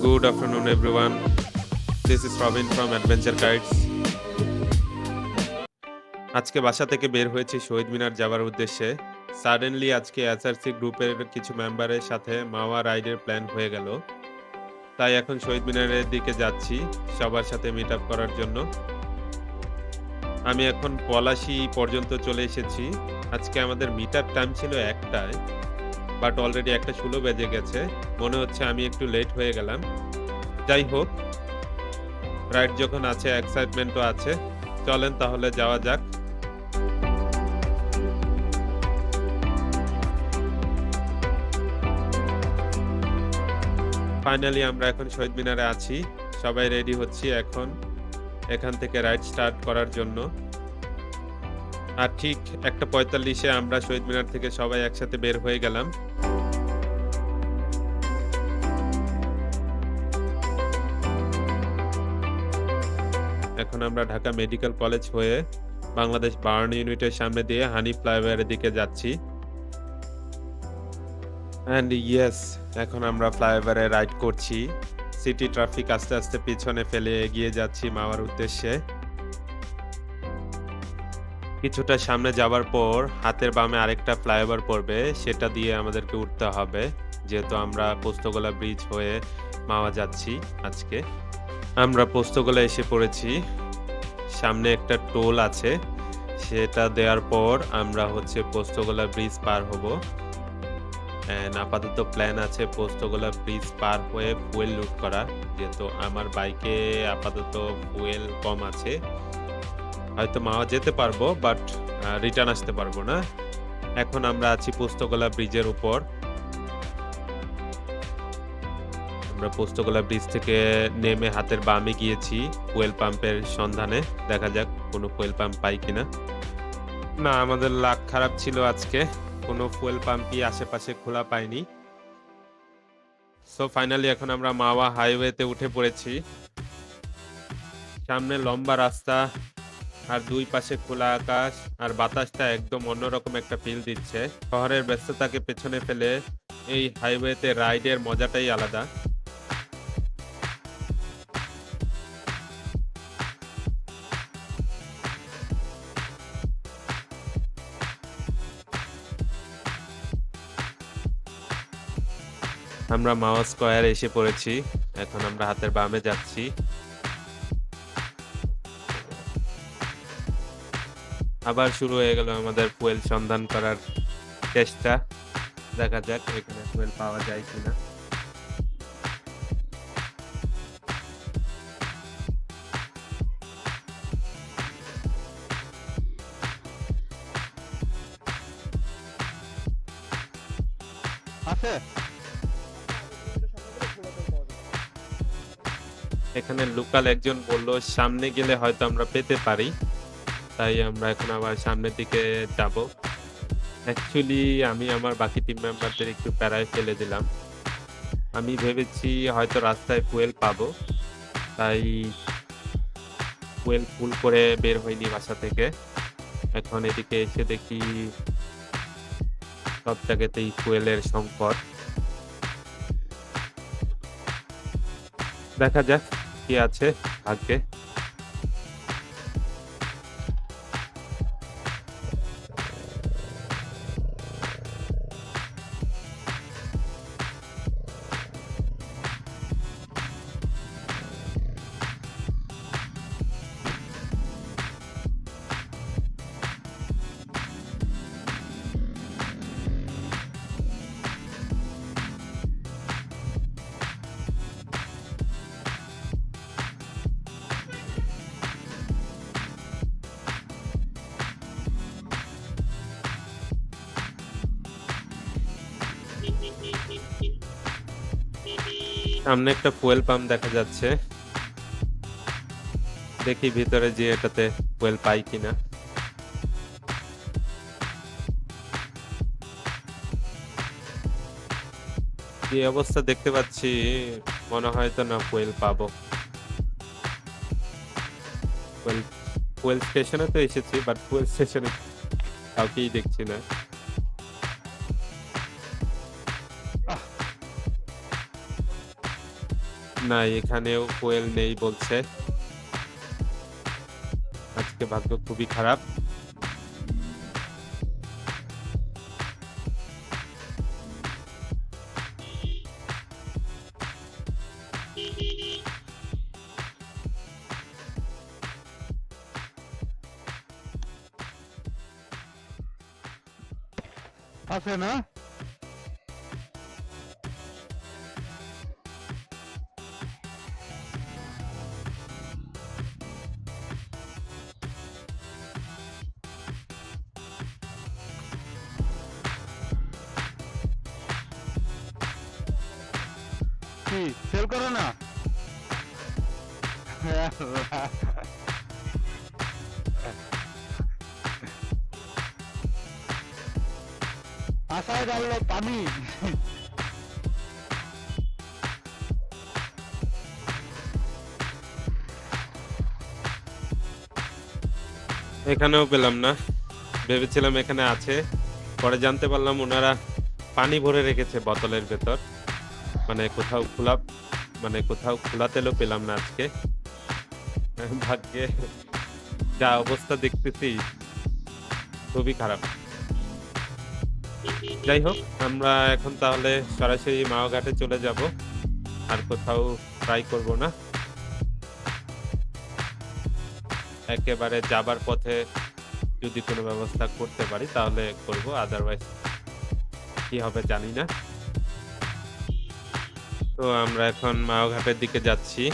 Good afternoon, everyone. This is Robin from Adventure Guides. আজকে বাসা থেকে বের হয়েছি শহীদ মিনার যাবার উদ্দেশ্যে। সাডেনলি আজকে এসআরসি গ্রুপের কিছু মেম্বারের সাথে মাওয়া রাইডের প্ল্যান হয়ে গেল। তাই এখন শহীদ মিনারের দিকে যাচ্ছি সবার সাথে মিট আপ করার জন্য। আমি এখন পলাশী পর্যন্ত চলে এসেছি। আজকে আমাদের মিট আপ টাইম ছিল ১টায়, বাট অলরেডি ১:১৬ বেজে গেছে। মনে হচ্ছে আমি একটু লেট হয়ে গেলাম। যাই হোক, রাইড যখন আছে এক্সাইটমেন্টও আছে। চলেন তাহলে যাওয়া যাক। ফাইনালি আমরা এখন শহীদ মিনারে আছি। সবাই রেডি হচ্ছি এখন এখান থেকে রাইড স্টার্ট করার জন্য। আর ঠিক ১:৪৫-এ আমরা শহীদ মিনার থেকে সবাই একসাথে বের হয়ে গেলাম। এখন আমরা ঢাকা মেডিকেল কলেজ হয়ে বাংলাদেশ বার্ন ইউনিটের সামনে দিয়ে হানি ফ্লাইওভারের দিকে যাচ্ছি। অ্যান্ড ইয়েস, এখন আমরা ফ্লাইওভারে রাইড করছি। সিটি ট্রাফিক আস্তে আস্তে পিছনে ফেলে এগিয়ে যাচ্ছি মাওয়ার উদ্দেশ্যে। কিছুটা সামনে যাবার পর হাতের বামে আরেকটা ফ্লাইওভার পড়বে, সেটা দিয়ে আমাদেরকে উঠতে হবে, যেহেতু আমরা পোস্তগোলা ব্রিজ হয়ে মাওয়া যাচ্ছি আজকে। আমরা পোস্তগোলা এসে পড়েছি। সামনে একটা টোল আছে, সেটা দেওয়ার পর আমরা পোস্তগোলা ব্রিজ পার হব। আপাতত প্ল্যান আছে পোস্তগোলা ব্রিজ পার হয়ে ফুয়েল লুট করা, যেহেতু আমার বাইকে আপাতত ফুয়েল কম আছে। হয়তো মাওয়া যেতে পারবো, বাট রিটার্ন আসতে পারবো না। এখন আমরা আছি পোস্তগোলা ব্রিজের উপর। আমরা পোস্তগোলা ব্রিজ থেকে নেমে হাতের বামে গিয়েছি ফুয়েল পাম্পের সন্ধানে। দেখা যাক কোনো ফুয়েল পাম্প পাই কিনা। না, আমাদের লাক খারাপ ছিল আজকে, কোনো ফুয়েল পাম্পই আশেপাশে খোলা পাইনি। সো ফাইনালি এখন আমরা মাওয়া হাইওয়েতে উঠে পড়েছি। সামনে লম্বা রাস্তা আর দুই পাশে খোলা আকাশ, আর বাতাসটা একদম অন্যরকম একটা ফিল দিচ্ছে। শহরের ব্যস্ততাকে পেছনে ফেলে এই হাইওয়েতে রাইডের মজাটাই আলাদা। আমরা মাওয়া স্কয়ারে এসে পড়েছি। এখন আমরা হাতের বামে যাচ্ছি। আবার শুরু হয়ে গেল আমাদের ফুয়েল সন্ধান করার চেষ্টা। দেখা যাক এখানে ফুয়েল পাওয়া যায় কিনা। আছে। এখানে লোকাল একজন বলল সামনে গেলে হয়তো আমরা পেতে পারি, তাই আমরা এখন আবার সামনের দিকে যাব। অ্যাকচুয়ালি আমি আমার বাকি টিম মেম্বারদের একটু প্যারায় ফেলে দিলাম। আমি ভেবেছি হয়তো রাস্তায় ফুয়েল পাবো, তাই ফুয়েল ফুল করে বের হইনি বাসা থেকে। এখন এদিকে এসে দেখি সব জায়গাতেই ফুয়েলের সংকট। দেখা যাক কি আছে ভাগ্যে। সামনে একটা ফুয়েল পাম্প দেখা যাচ্ছে, দেখি ভিতরে যে এটাতে ফুয়েল পাই কিনা। যে অবস্থা দেখতে পাচ্ছি মনে হয় তো না ফুয়েল পাবো। ফুয়েল ফুয়েল স্টেশনে তো এসেছি, বাট ফুয়েল স্টেশনে কাউকেই দেখছি না। না, এখানেও কোয়েল নেই বলছে। আজকে ভাগ্য খুবই খারাপ। আছে না? কি সেল করো না? আশায় ডাললো পানি। এখানেও পেলাম না। ভেবেছিলাম এখানে আছে। পরে জানতে পারলাম উনারা পানি ভরে রেখেছে বোতলের ভেতর। মানে কোথাও খোলা মানে কোথাও খোলা তেলও পেলাম না আজকে। ভাগ্যে যা অবস্থা দেখতেছি খুবই খারাপ। যাই হোক, আমরা এখন তাহলে সরাসরি মাওঘাটে চলে যাব। আর কোথাও ট্রাই করব না। একেবারে যাবার পথে যদি কোনো ব্যবস্থা করতে পারি তাহলে করব। আদারওয়াইজ কি হবে জানি না। তো আমরা এখন মাওঘাটের দিকে যাচ্ছি।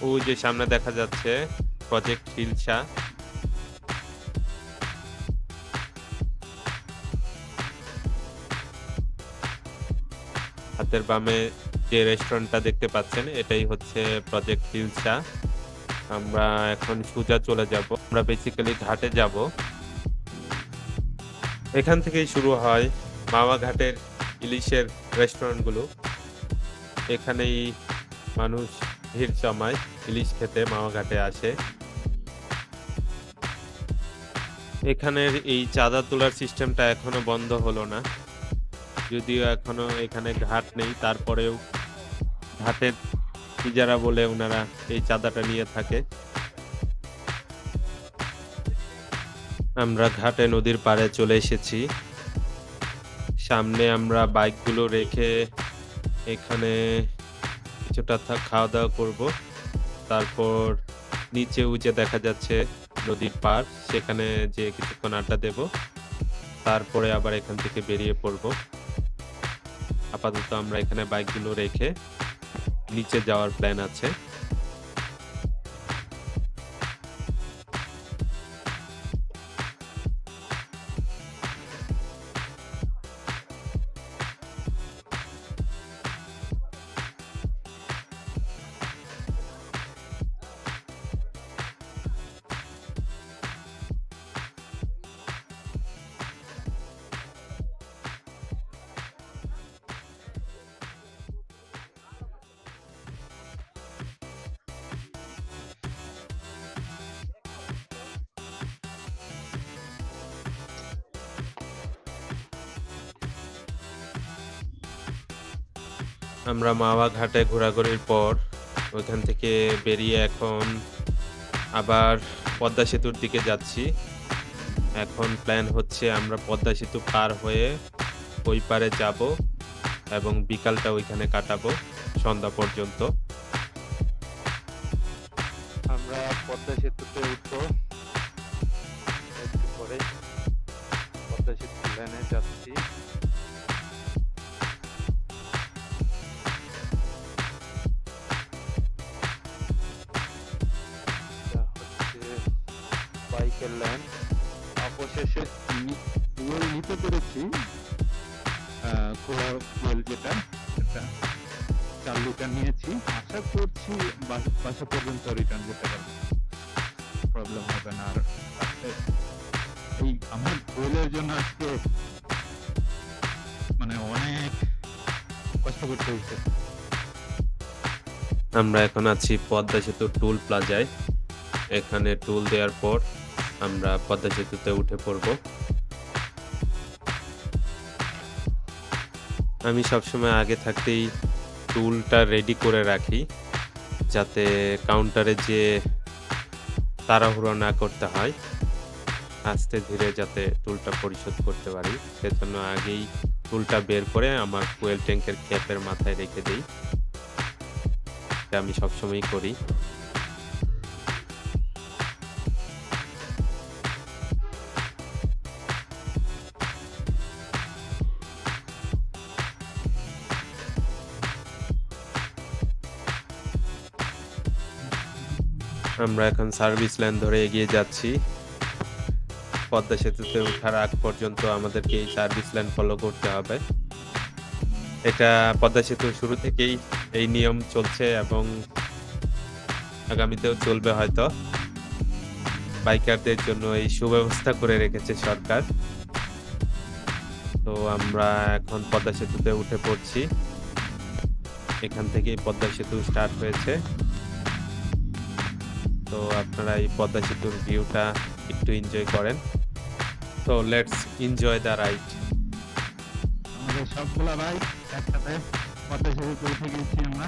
ওই যে সামনে দেখা যাচ্ছে প্রজেক্ট হিলসা। হাতের বামে যে রেস্টুরেন্টটা দেখতে পাচ্ছেন এটাই হচ্ছে প্রজেক্ট হিলসা। আমরা এখন সোজা চলে যাব। আমরা বেসিক্যালি ঘাটে যাব। এখান থেকেই শুরু হয় মাওয়া ঘাটের ইলিশের রেস্টুরেন্টগুলো। এখানেই মানুষ ভিড় জমায় ইলিশ খেতে মাওয়া ঘাটে আসে। এখানের এই চাঁদা তোলার সিস্টেমটা এখনো বন্ধ হলো না। যদিও এখনো এখানে ঘাট নেই, তারপরেও ঘাটের ইজারা বলে ওনারা এই চাঁদাটা নিয়ে থাকে। আমরা ঘাটে নদীর পাড়ে চলে এসেছি। সামনে আমরা বাইকগুলো রেখে এখানে কিছুটা খাওয়া দাওয়া করব। তারপর নিচে উঁচে দেখা যাচ্ছে নদীর পাড়, সেখানে যে কিছুক্ষণ আড্ডা দেব। তারপরে আবার এখান থেকে বেরিয়ে পড়ব। আপাতত আমরা এখানে বাইকগুলো রেখে নিচে যাওয়ার প্ল্যান আছে। আমরা মাওয়া ঘাটে ঘোরাঘুরির পর ওইখান থেকে বেরিয়ে এখন আবার পদ্মা সেতুর দিকে যাচ্ছি। এখন প্ল্যান হচ্ছে আমরা পদ্মা সেতু পার হয়ে ওই পারে যাব এবং বিকালটা ওইখানে কাটাবো সন্ধ্যা পর্যন্ত। আমরা পদ্মা সেতুতে উঠবো একটু পরে। পদ্মা সেতু লেনে যাচ্ছি। এটা হচ্ছে বাইকের লেন। অবশেষে ফুয়েল নিতে পেরেছি। খোলা ফুয়েল যেটা, এটা 4 লিটার নিয়েছি। আশা করছি বাসা পর্যন্ত রিটার্ন যেতে পারবো, প্রবলেম হবে না। আর এই আমার ফুয়েলের জন্য আজকে মানে অনেক কষ্ট করতে হয়েছে। আমরা এখন আছি পদ্মা সেতুর টোল প্লাজায়। এখানে টোল দেওয়ার পর আমরা পদ্মা সেতুতে উঠে পড়ব। আমি সবসময় আগে থাকতেই টুলটা রেডি করে রাখি। যাতে কাউন্টারে যেয়ে তাড়াহুড়ো না করতে হয়। আস্তে ধীরে যাতে টুলটা পরিশোধ করতে পারি। সেজন্য আগেই টুলটা বের করে আমার ফুয়েল ট্যাংকের ক্যাপের মাথায় রেখে দেই। এটা আমি সবসময়ই করি। আমরা এখন সার্ভিস লাইন ধরে এগিয়ে যাচ্ছি। পদ্মা সেতুতে ওঠার আগ পর্যন্ত আমাদেরকে এই সার্ভিস লাইন ফলো করতে হবে। এটা পদ্মা সেতুর শুরু থেকেই এই নিয়ম চলছে এবং আগামীতেও চলবে হয়তো। বাইকারদের জন্য এই সুব্যবস্থা করে রেখেছে সরকার। তো আমরা এখন পদ্মা সেতুতে উঠে পড়ছি। এখান থেকেই পদ্মা সেতু স্টার্ট হয়েছে। তো আপনারা এই পদ্মা সেতুর ভিউটা একটু এনজয় করেন। তো লেটস এনজয় দ্য রাইড। আমাদের সবগুলা ভাই একসাথে পদ্মা সেতুতে উঠে গেছি আমরা।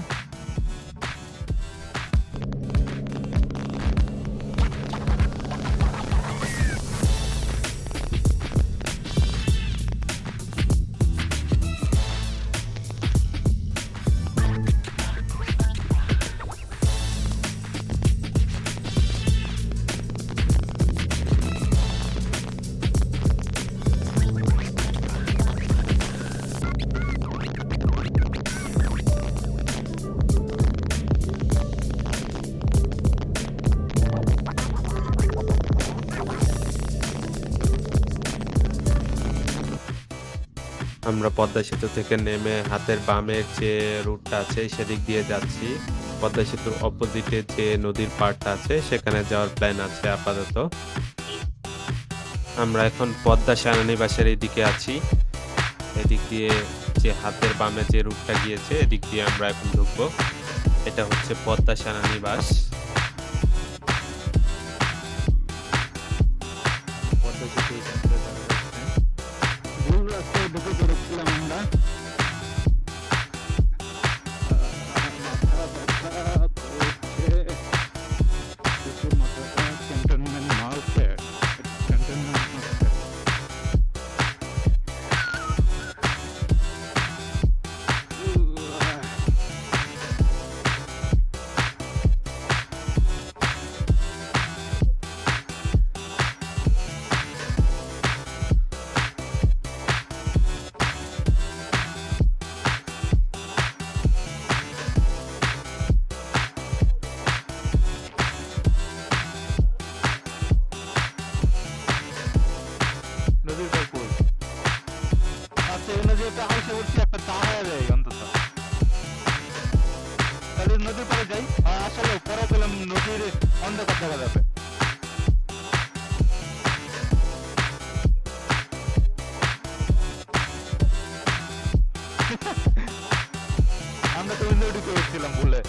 আমরা পদ্মা সেতু থেকে নেমে হাতের বামের যে রুটটা আছে সেদিক দিয়ে যাচ্ছি। পদ্মা সেতুর অপোজিটে যে নদীর পাড়টা আছে সেখানে যাওয়ার প্ল্যান আছে আপাতত। আমরা এখন পদ্মা সেনানিবাসের এদিকে আছি। এদিক দিয়ে যে হাতের বামে যে রুটটা গিয়েছে এদিক দিয়ে আমরা এখন ঢুকবো। এটা হচ্ছে পদ্মা সেনানিবাস। পদ্মা সেতু এখান থেকে দেখা যাচ্ছে। ভুল রাস্তায় ঢুকে পড়েছিলাম আমরা। মাথা ব্যথা করছে। প্রচুর মাথা ব্যথা। Cantonment market. Cantonment market. নদীর পার কই? আচ্ছা এই নদীতে আইসা উঠছি একটা দাঁড়ায় যাই অন্তত। তাহলে নদীর পাড়ে যাই। আসলে পরে পেলাম নদীর অন্ধকার দেখা যাবে। আমরা তো ওই নদী করেছিলাম ভুলে।